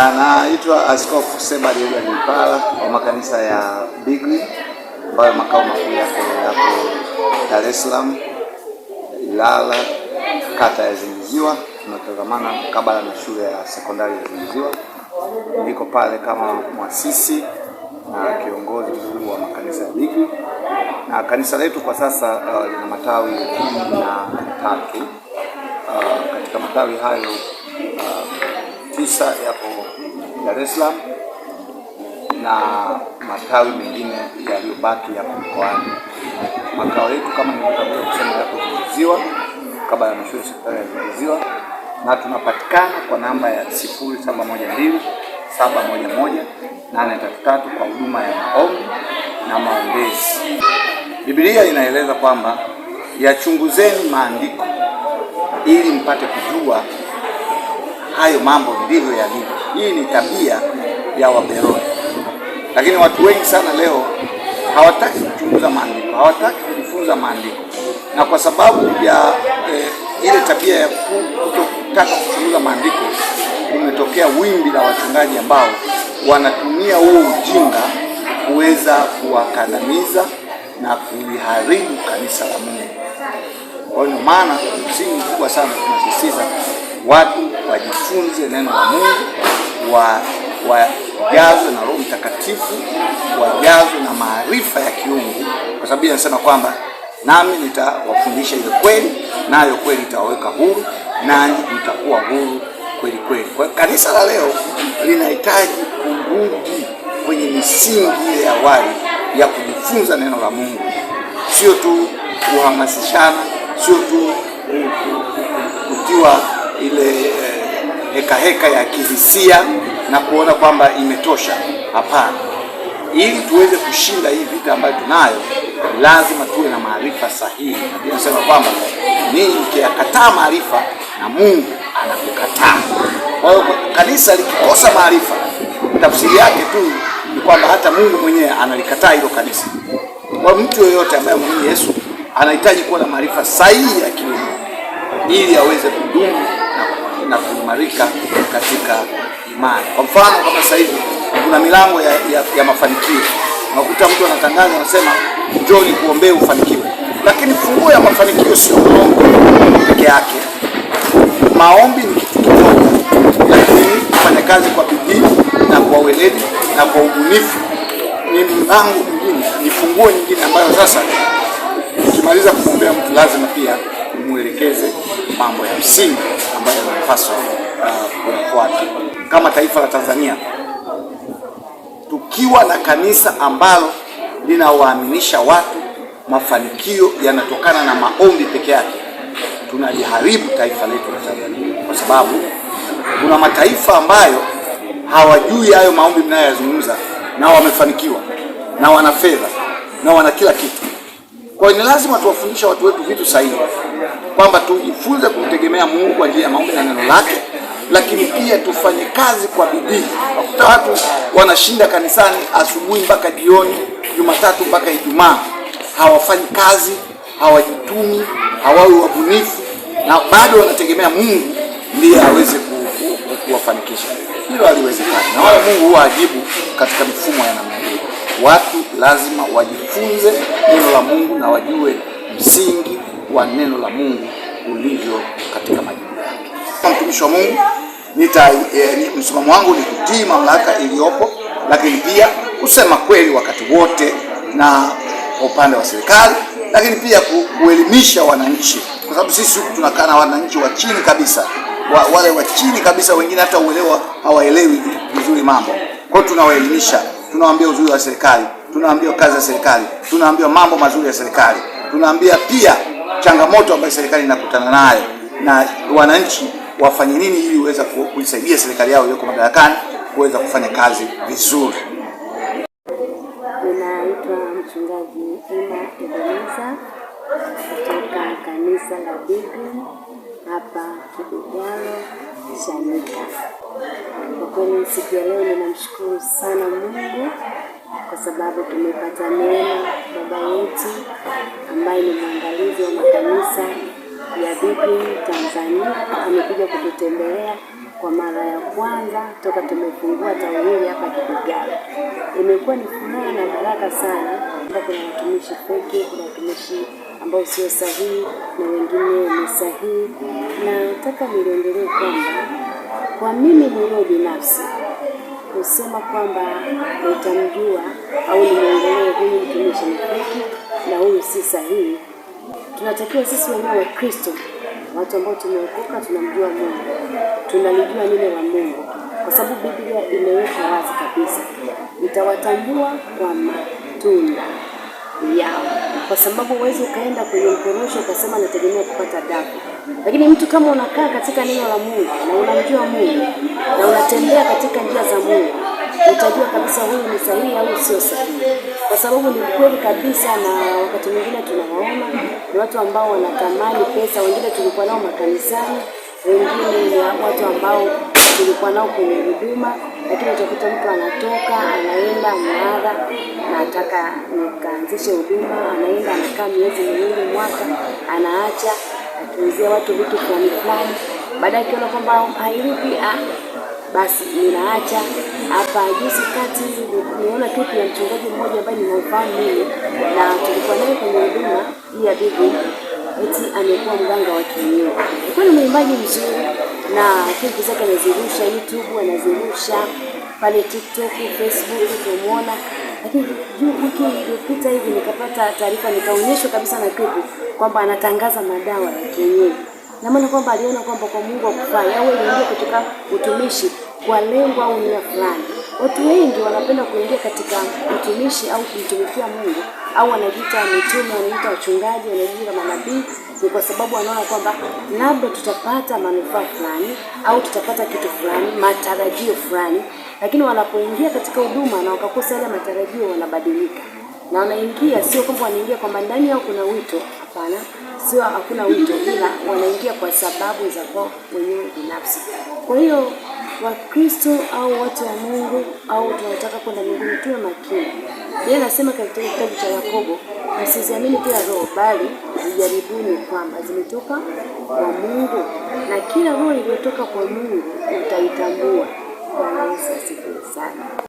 Naitwa Askofu Seba Diego Mpala wa makanisa ya Bigri ambayo makao makuu yake yapo Dar es Salaam, Ilala, kata ya Zingiziwa. Tunatazamana kabla na shule ya sekondari ya Zingiziwa. Niko pale kama mwasisi na kiongozi mkuu wa makanisa ya Bigri. Na kanisa letu kwa sasa lina matawi 13. Katika matawi hayo 9 yapo Dar es Salaam na matawi mengine yaliyobaki yapo mkoani. Makao yetu kama nilivyotangulia kusema yapo Zingiziwa, kabla ya shule sekondari ya Zingiziwa, na tunapatikana kwa namba ya 0712-711-833 kwa huduma ya maombi na maombezi. Biblia inaeleza kwamba yachunguzeni maandiko ili mpate kujua hayo mambo ndivyo yalivyo. Hii ni tabia ya Waberoni. Lakini watu wengi sana leo hawataki kuchunguza maandiko, hawataki kujifunza maandiko. Na kwa sababu ya ile tabia ya kutotaka kuchunguza maandiko, umetokea wimbi la wachungaji ambao wanatumia huo ujinga kuweza kuwakandamiza na kuliharibu kanisa la Mungu. Kwa hiyo maana msingi mkubwa sana tunasisitiza watu wajifunze neno la Mungu, wajazwe na Roho Mtakatifu, wajazwe na maarifa ya kiungu, kwa sababu inasema kwamba nami nitawafundisha ile kweli, nayo kweli itawaweka huru, nanyi mtakuwa huru kweli kweli. Kwa kanisa la leo linahitaji kurudi kwenye misingi ile ya awali ya kujifunza neno la Mungu, sio tu kuhamasishana, sio tu kutiwa ile heka ya kihisia na kuona kwamba imetosha. Hapana, ili tuweze kushinda hii vita ambayo tunayo, lazima tuwe na maarifa sahihi. Biblia inasema kwamba ninyi mkiyakataa maarifa na Mungu anakukataa. Kwa hiyo kanisa likikosa maarifa, tafsiri yake tu ni kwamba hata Mungu mwenyewe analikataa hilo kanisa. Kwa mtu yoyote ambaye mwamini Yesu anahitaji kuwa na maarifa sahihi ya kiungu ili aweze kudumu na kuimarika katika imani. Kwa mfano kama sasa hivi kuna milango ya mafanikio. Unakuta mtu anatangaza anasema njoo nikuombee ufanikiwe. Lakini funguo ya mafanikio sio maombi peke yake. Maombi ni kitu kimoja, lakini kufanya kazi kwa bidii na kwa weledi na kwa ubunifu ni mlango mwingine, ni funguo nyingine ambayo sasa ukimaliza kumwombea mtu lazima pia umuelekeze mambo ya msingi ambayo yanapaswa kufuata. Kama taifa la Tanzania, tukiwa na kanisa ambalo linawaaminisha watu mafanikio yanatokana na maombi peke yake, tunaliharibu taifa letu la Tanzania, kwa sababu kuna mataifa ambayo hawajui hayo maombi mnayoyazungumza na wamefanikiwa na wana fedha na wana kila kitu. Kwa hiyo ni lazima tuwafundishe watu wetu vitu sahihi, kwamba tujifunze kumtegemea Mungu kwa njia ya maombi na neno lake, lakini pia tufanye kazi kwa bidii. Wakuta watu wanashinda kanisani asubuhi mpaka jioni, Jumatatu mpaka Ijumaa, hawafanyi kazi, hawajitumi, hawawi wabunifu, na bado wanategemea Mungu ndiye aweze kuwafanikisha. Hilo haliwezekani, na wala Mungu huwa ajibu katika mifumo ya namna hiyo. Watu lazima wajifunze neno la Mungu na wajue msingi wa neno la Mungu ulivyo katika majibu yake. Kama mtumishi wa Mungu, msimamo wangu ni kutii mamlaka iliyopo, lakini pia kusema kweli wakati wote na upande wa serikali, lakini pia kuelimisha wananchi, kwa sababu sisi huku tunakaa na wananchi wa chini kabisa, wale wa chini kabisa, wengine hata uelewa hawaelewi vizuri mambo. Kwa hiyo tunawaelimisha, tunawaambia uzuri wa serikali, tunawaambia kazi ya serikali, tunawaambia mambo mazuri ya serikali, tunawaambia pia changamoto ambayo serikali inakutana nayo, na wananchi wafanye nini ili uweze kuisaidia serikali yao iliyoko madarakani kuweza kufanya kazi vizuri. Ninaitwa mchungaji Emma Ebeneza kutoka kanisa la Bigri hapa Kibugalo Shanika. Kwa kweli siku ya leo ninamshukuru sana Mungu kwa sababu tumepata neema baba yetu ambaye ni mwangalizi wa makanisa ya Biblia Tanzania. Amekuja kututembelea kwa mara ya kwanza toka tumefungua tawi hili hapa Kibugalo. Imekuwa ni furaha na baraka sana. Kuna watumishi feki, kuna watumishi ambao sio sahihi na wengine ni sahihi, na nataka niongelee kwamba kwa mimi mwenyewe binafsi kusema kwamba nitamjua au nimwongelee huyu mtumishi ni feki na huyu si sahihi, tunatakiwa sisi wenyewe wa Kristo, watu ambao tumeokoka, tunamjua Mungu, tunalijua neno la Mungu, kwa sababu Biblia imeweka wazi kabisa, nitawatambua kwa matunda yao. Kwa sababu huwezi ukaenda kwenye mkorosho ukasema nategemea kupata dafu. Lakini mtu kama unakaa katika neno la Mungu na unamjua Mungu na unatembea katika njia za Mungu, utajua kabisa huyu ni sahihi au sio sahihi. Kwa sababu ni kweli kabisa, na wakati mwingine tunawaona ni watu ambao wanatamani pesa. Wengine tulikuwa nao makanisani, wengine ni watu ambao tulikuwa nao kwenye huduma, lakini utakuta mtu anatoka anaenda mnara na nataka nikaanzishe huduma, anaenda anakaa miezi miwili, mwaka, anaacha akiuzia watu vitu fulani fulani. Baadaye akiona kwamba hailipi, basi ninaacha. Hapa juzi kati niona kitu ya mchungaji mmoja ambaye ninamfahamu mimi na tulikuwa naye kwenye huduma hii ya Biblia, eti amekuwa mganga wa kienyeji. Alikuwa ni mwimbaji mzuri na klipu zake anazirusha YouTube, anazirusha pale TikTok, Facebook, tumuona. Lakini wiki iliyopita hivi nikapata taarifa, nikaonyeshwa kabisa na klipu kwamba anatangaza madawa ya kienyeji. Na maana kwamba aliona kwamba kwa Mungu akufanya au ingia katika utumishi kwa lengo au nia fulani. Watu wengi wanapenda kuingia katika utumishi au kumtumikia Mungu, au wanajiita mitume, wanajiita wachungaji, wanajiita manabii, ni kwa sababu wanaona kwamba labda tutapata manufaa fulani au tutapata kitu fulani, matarajio fulani. Lakini wanapoingia katika huduma na wakakosa yale matarajio, wanabadilika. Na wanaingia sio kwamba wanaingia kwamba ndani yao kuna wito, hapana, sio hakuna wito, ila wanaingia kwa sababu za kwao wenyewe binafsi. Kwa hiyo Wakristo au watu wa Mungu au tunataka kwenda mbinguni, tuwe makini. Yeye anasema katika kitabu cha Yakobo, msiziamini kila roho, bali zijaribuni kwamba zimetoka kwa Mungu, na kila roho iliyotoka kwa Mungu utaitambua. Bwana Yesu asifiwe sana.